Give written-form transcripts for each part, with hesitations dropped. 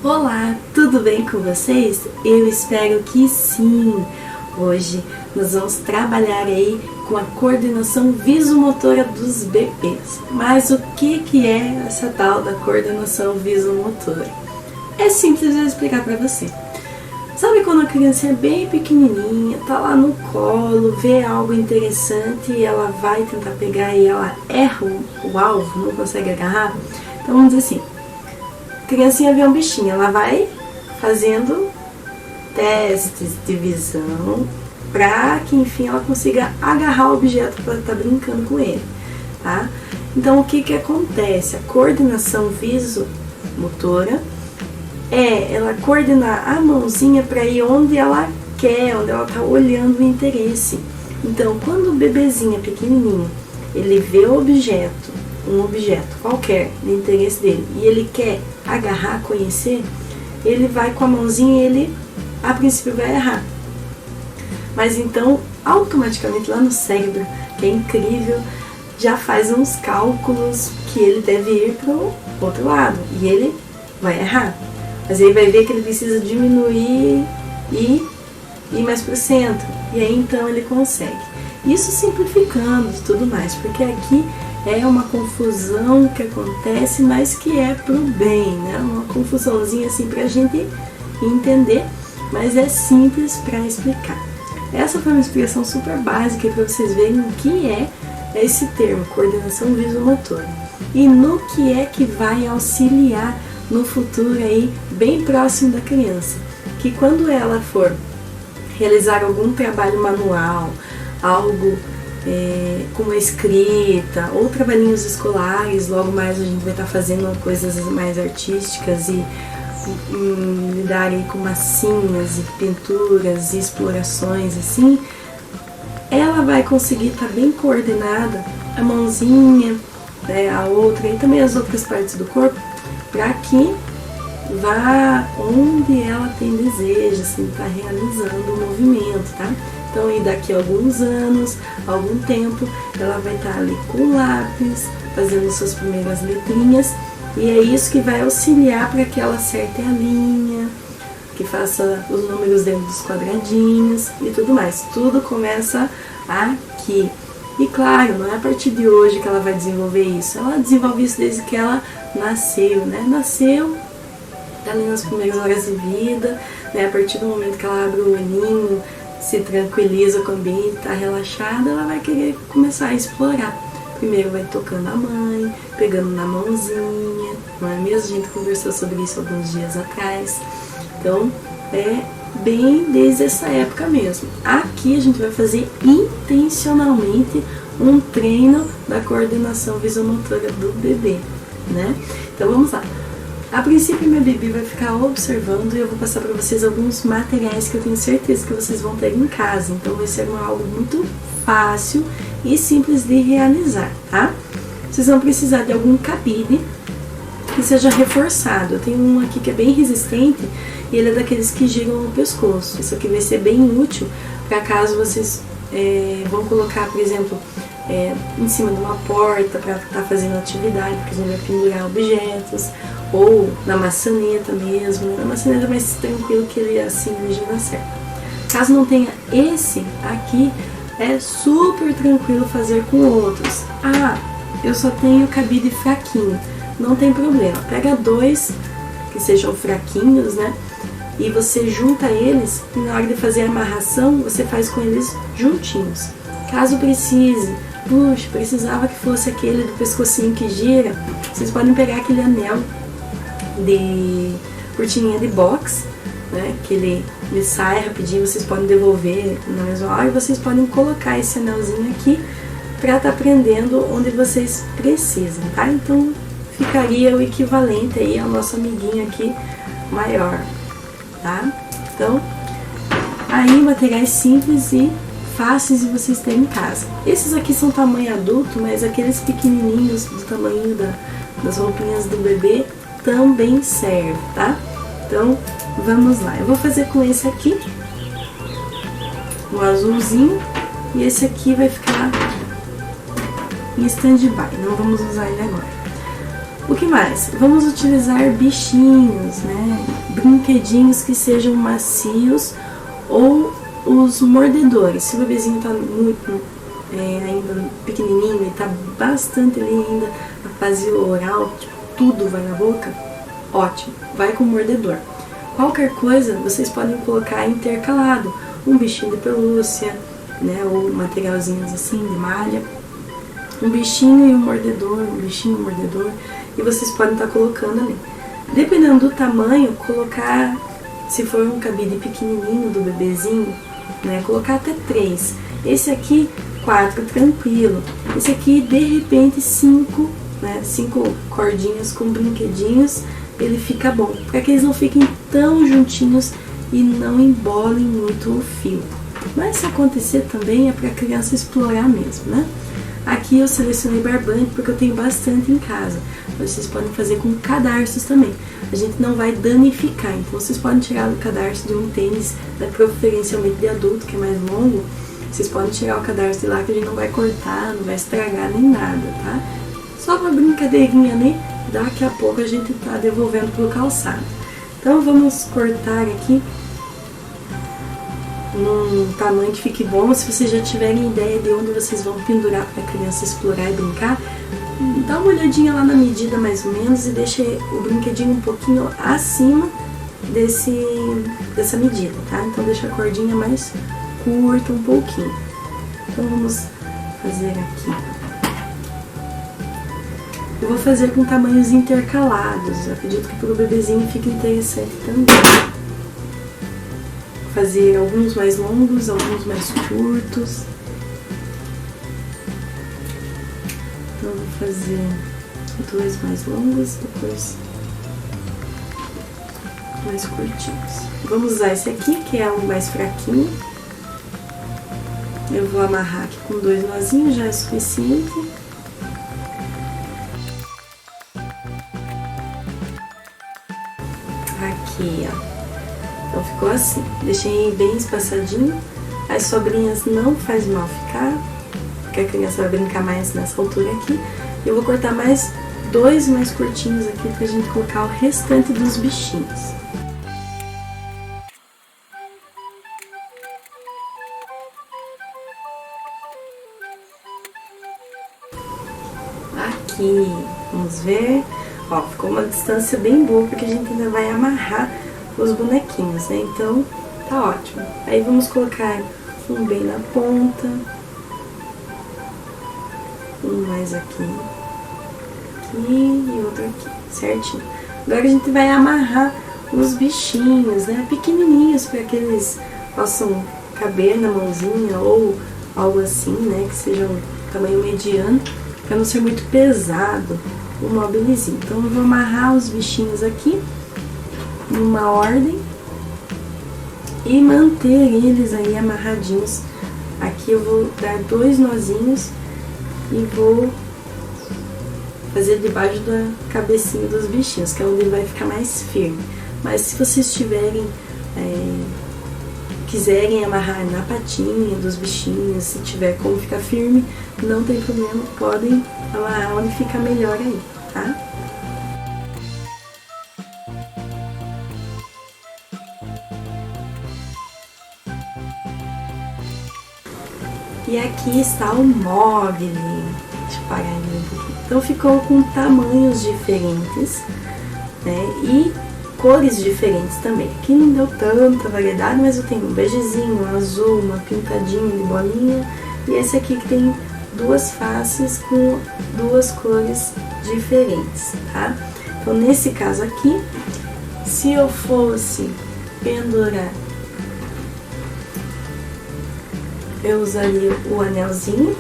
Olá, tudo bem com vocês? Eu espero que sim! Hoje nós vamos trabalhar aí com a coordenação visomotora dos bebês. Mas o que é essa tal da coordenação visomotora? É simples de explicar para você. Sabe quando a criança é bem pequenininha, tá lá no colo, vê algo interessante e ela vai tentar pegar e ela erra o alvo, não consegue agarrar? Então vamos dizer assim, a criancinha vê um bichinho, ela vai fazendo testes de visão para que enfim ela consiga agarrar o objeto para estar brincando com ele, tá? Então o que acontece? A coordenação visomotora é ela coordenar a mãozinha para ir onde ela quer, onde ela está olhando o interesse. Então, quando o bebezinho é pequenininho, ele vê o objeto, um objeto qualquer, de interesse dele, e ele quer agarrar, conhecer, ele vai com a mãozinha e ele, a princípio, vai errar. Mas então, automaticamente lá no cérebro, que é incrível, já faz uns cálculos que ele deve ir para o outro lado, e ele vai errar. Mas aí vai ver que ele precisa diminuir e ir mais para o centro. E aí então ele consegue. Isso simplificando e tudo mais, porque aqui é uma confusão que acontece, mas que é pro bem, né? Uma confusãozinha assim pra gente entender, mas é simples para explicar. Essa foi uma explicação super básica para vocês verem o que é esse termo, coordenação visomotora. E no que vai auxiliar no futuro aí, bem próximo da criança, que quando ela for realizar algum trabalho manual, algo como a escrita ou trabalhinhos escolares, logo mais a gente vai estar fazendo coisas mais artísticas e lidar aí com massinhas e pinturas e explorações assim, ela vai conseguir estar bem coordenada, a mãozinha, a outra e também as outras partes do corpo, para que vá onde ela tem desejo, assim, tá realizando o movimento, tá? Então, aí daqui a alguns anos, algum tempo, ela vai estar ali com lápis, fazendo suas primeiras letrinhas, e é isso que vai auxiliar para que ela acerte a linha, que faça os números dentro dos quadradinhos e tudo mais. Tudo começa aqui. E claro, não é a partir de hoje que ela vai desenvolver isso. Ela desenvolve isso desde que ela nasceu, né? Nasceu, tá ali nas primeiras horas de vida, né? A partir do momento que ela abre o olhinho, se tranquiliza com o ambiente, tá relaxada, ela vai querer começar a explorar. Primeiro vai tocando a mãe, pegando na mãozinha, não é mesmo? A gente conversou sobre isso alguns dias atrás. Então, é bem desde essa época mesmo. Aqui a gente vai fazer intencionalmente um treino da coordenação visomotora do bebê, né? Então vamos lá. A princípio minha bebê vai ficar observando e eu vou passar para vocês alguns materiais que eu tenho certeza que vocês vão ter em casa. Então vai ser algo muito fácil e simples de realizar, tá? Vocês vão precisar de algum cabide que seja reforçado. Eu tenho um aqui que é bem resistente e ele é daqueles que giram no pescoço. Isso aqui vai ser bem útil para caso vocês vão colocar, por exemplo, em cima de uma porta para estar fazendo atividade, porque a gente vai pendurar objetos, ou na maçaneta mesmo. Na maçaneta é mais tranquilo que ele assim ele dá certo. Caso não tenha esse aqui, é super tranquilo fazer com outros. Eu só tenho cabide fraquinho. Não tem problema, pega dois que sejam fraquinhos, né? E você junta eles e na hora de fazer a amarração, você faz com eles juntinhos. Caso precise, precisava que fosse aquele do pescocinho que gira, vocês podem pegar aquele anel de cortininha de box, né? Que ele sai rapidinho, vocês podem devolver na mesma hora e vocês podem colocar esse anelzinho aqui para estar prendendo onde vocês precisam, tá? Então ficaria o equivalente aí ao nosso amiguinho aqui maior, tá? Então, aí materiais simples e fáceis de vocês terem em casa. Esses aqui são tamanho adulto, mas aqueles pequenininhos do tamanho das roupinhas do bebê também serve, tá? Então, vamos lá. Eu vou fazer com esse aqui, o azulzinho, e esse aqui vai ficar em stand-by, não vamos usar ele agora. O que mais? Vamos utilizar bichinhos, né? brinquedinhos que sejam macios ou os mordedores. Se o bebezinho tá muito ainda pequenininho e tá bastante ali ainda na fase oral, tipo, tudo vai na boca, ótimo, vai com o mordedor. Qualquer coisa vocês podem colocar intercalado, um bichinho de pelúcia, né, ou materialzinhos assim de malha, um bichinho e um mordedor, um bichinho e um mordedor, e vocês podem estar colocando ali. Dependendo do tamanho, colocar, se for um cabide pequenininho do bebezinho, né, colocar até 3. Esse aqui, 4, tranquilo. Esse aqui, de repente, 5, né, 5 cordinhas com brinquedinhos, ele fica bom, para que eles não fiquem tão juntinhos e não embolem muito o fio. Mas se acontecer também é para a criança explorar mesmo, né? Aqui eu selecionei barbante porque eu tenho bastante em casa. Vocês podem fazer com cadarços também. A gente não vai danificar, então vocês podem tirar o cadarço de um tênis, né, preferencialmente de adulto, que é mais longo. Vocês podem tirar o cadarço de lá que a gente não vai cortar, não vai estragar nem nada, tá? Só uma brincadeirinha, né? Daqui a pouco a gente tá devolvendo pro calçado. Então vamos cortar aqui num tamanho que fique bom. Se vocês já tiverem ideia de onde vocês vão pendurar para a criança explorar e brincar, dá uma olhadinha lá na medida mais ou menos e deixa o brinquedinho um pouquinho acima dessa medida, tá? Então deixa a cordinha mais curta um pouquinho. Então vamos fazer aqui. Eu vou fazer com tamanhos intercalados. Eu acredito que para o bebezinho fica interessante também. Fazer alguns mais longos, alguns mais curtos. Então vou fazer 2 mais longos, depois mais curtinhos. Vamos usar esse aqui, que é o mais fraquinho. Eu vou amarrar aqui com 2 nozinhos, já é suficiente. Aqui, ó. Então ficou assim, deixei bem espaçadinho. As sobrinhas não faz mal ficar, porque a criança vai brincar mais nessa altura aqui. Eu vou cortar mais 2 mais curtinhos aqui pra gente colocar o restante dos bichinhos. Aqui, vamos ver, ó, ficou uma distância bem boa, porque a gente ainda vai amarrar os bonequinhos, né? Então tá ótimo. Aí vamos colocar um bem na ponta, um mais aqui e outro aqui, certinho. Agora a gente vai amarrar os bichinhos, né? Pequenininhos, para que eles possam caber na mãozinha ou algo assim, né? Que seja um tamanho mediano, para não ser muito pesado o mobilizinho. Então eu vou amarrar os bichinhos aqui numa ordem e manter eles aí amarradinhos. Aqui eu vou dar 2 nozinhos e vou fazer debaixo da cabecinha dos bichinhos, que é onde ele vai ficar mais firme. Mas se vocês tiverem quiserem amarrar na patinha dos bichinhos, se tiver como ficar firme, não tem problema, podem amarrar onde fica melhor aí, tá? E aqui está o móvel. Deixa eu parar ele um pouquinho. Então ficou com tamanhos diferentes, né? E cores diferentes também. Aqui não deu tanta variedade, mas eu tenho um begezinho, um azul, uma pintadinha de bolinha. E esse aqui que tem 2 faces com 2 cores diferentes, tá? Então nesse caso aqui, se eu fosse pendurar, eu usaria o anelzinho.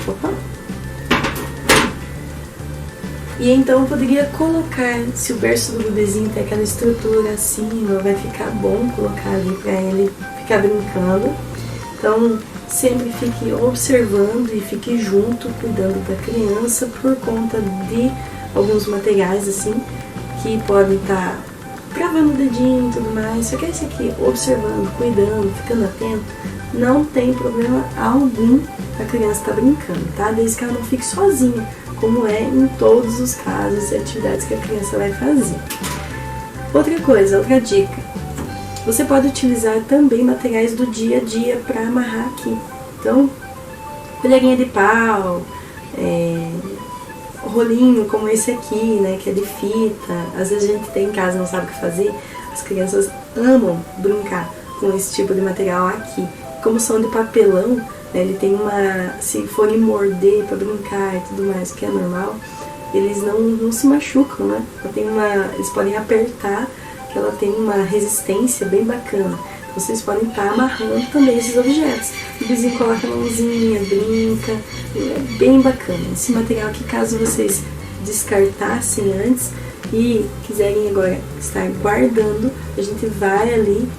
Opa! E então eu poderia colocar, se o berço do bebezinho tem aquela estrutura assim, vai ficar bom colocar ali pra ele ficar brincando. Então sempre fique observando e fique junto, cuidando da criança, por conta de alguns materiais assim, que podem estar travando o dedinho e tudo mais. Só que esse aqui, observando, cuidando, ficando atento, não tem problema algum a criança estar brincando, tá? Desde que ela não fique sozinha, como é em todos os casos e atividades que a criança vai fazer. Outra coisa, outra dica, você pode utilizar também materiais do dia a dia para amarrar aqui. Então, colherinha de pau, rolinho como esse aqui, né, que é de fita. Às vezes a gente tem em casa e não sabe o que fazer. As crianças amam brincar com esse tipo de material aqui. Como são de papelão, né, ele tem se forem morder para brincar e tudo mais, que é normal, eles não se machucam, né? Eles podem apertar, que ela tem uma resistência bem bacana. Vocês podem estar amarrando também esses objetos. O vizinho coloca a mãozinha, brinca, é bem bacana. Esse material aqui, caso vocês descartassem antes e quiserem agora estar guardando, a gente vai ali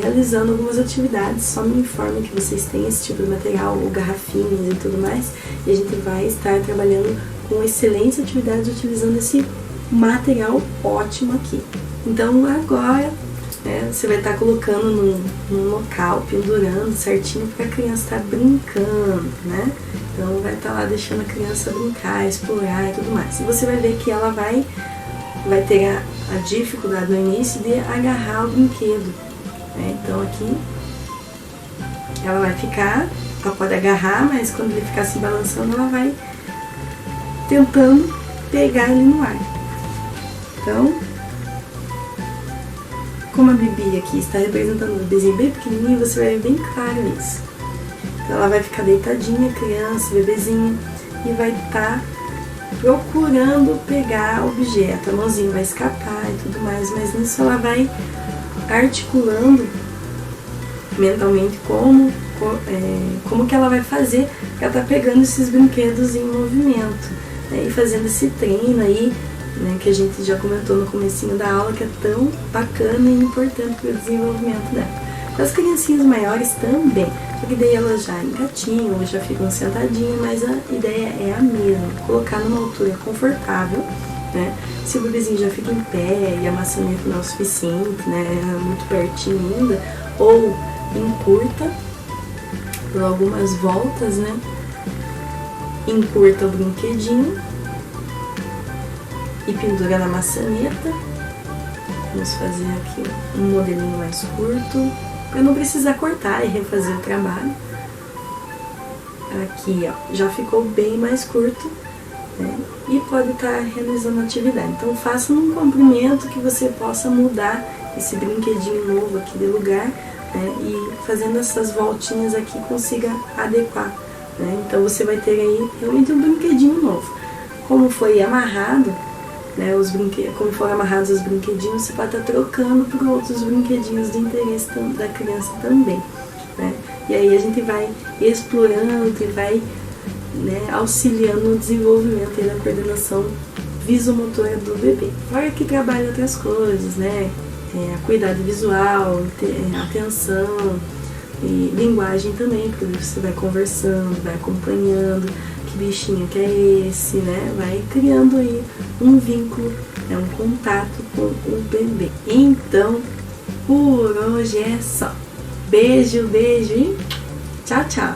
realizando algumas atividades. Só me informe que vocês têm esse tipo de material, ou garrafinhas e tudo mais, e a gente vai estar trabalhando com excelentes atividades utilizando esse material ótimo aqui. Então agora você vai estar colocando num local, pendurando certinho para a criança estar brincando, né? Então vai estar lá deixando a criança brincar, explorar e tudo mais. E você vai ver que ela vai ter a dificuldade no início de agarrar o brinquedo. Então aqui ela pode agarrar, mas quando ele ficar se balançando, ela vai tentando pegar ele no ar. Então, como a Bibi aqui está representando um bebezinho bem pequenininho, você vai ver bem claro isso. Então ela vai ficar deitadinha, criança, bebezinha, e vai estar procurando pegar o objeto. A mãozinha vai escapar e tudo mais, mas nisso ela vai articulando mentalmente como que ela vai fazer para estar pegando esses brinquedos em movimento, né? E fazendo esse treino aí, né, que a gente já comentou no comecinho da aula, que é tão bacana e importante para o desenvolvimento dela. Para as criancinhas maiores também, só que daí elas já engatinham, já ficam sentadinhas, mas a ideia é a mesma, colocar numa altura confortável, né? Se o bebezinho já fica em pé e a maçaneta não é o suficiente, né, é muito pertinho ainda, ou encurta por algumas voltas, né, encurta o brinquedinho e pendura na maçaneta. Vamos fazer aqui um modelinho mais curto, para não precisar cortar e refazer o trabalho. Aqui, ó, já ficou bem mais curto, né? E pode estar realizando atividade. Então faça um comprimento que você possa mudar esse brinquedinho novo aqui de lugar, né? E fazendo essas voltinhas aqui consiga adequar, né? Então você vai ter aí realmente um brinquedinho novo. Como foi amarrado, né, como foram amarrados os brinquedinhos, você pode estar trocando por outros brinquedinhos de interesse da criança também, né? E aí a gente vai explorando e vai, né, auxiliando no desenvolvimento e na coordenação visomotora do bebê. Fora que trabalha outras coisas, né? Acuidade visual, atenção e linguagem também, porque você vai conversando, vai acompanhando que bichinho que é esse, né? Vai criando aí um vínculo, né, um contato com o bebê. Então, por hoje é só. Beijo, beijo e tchau, tchau!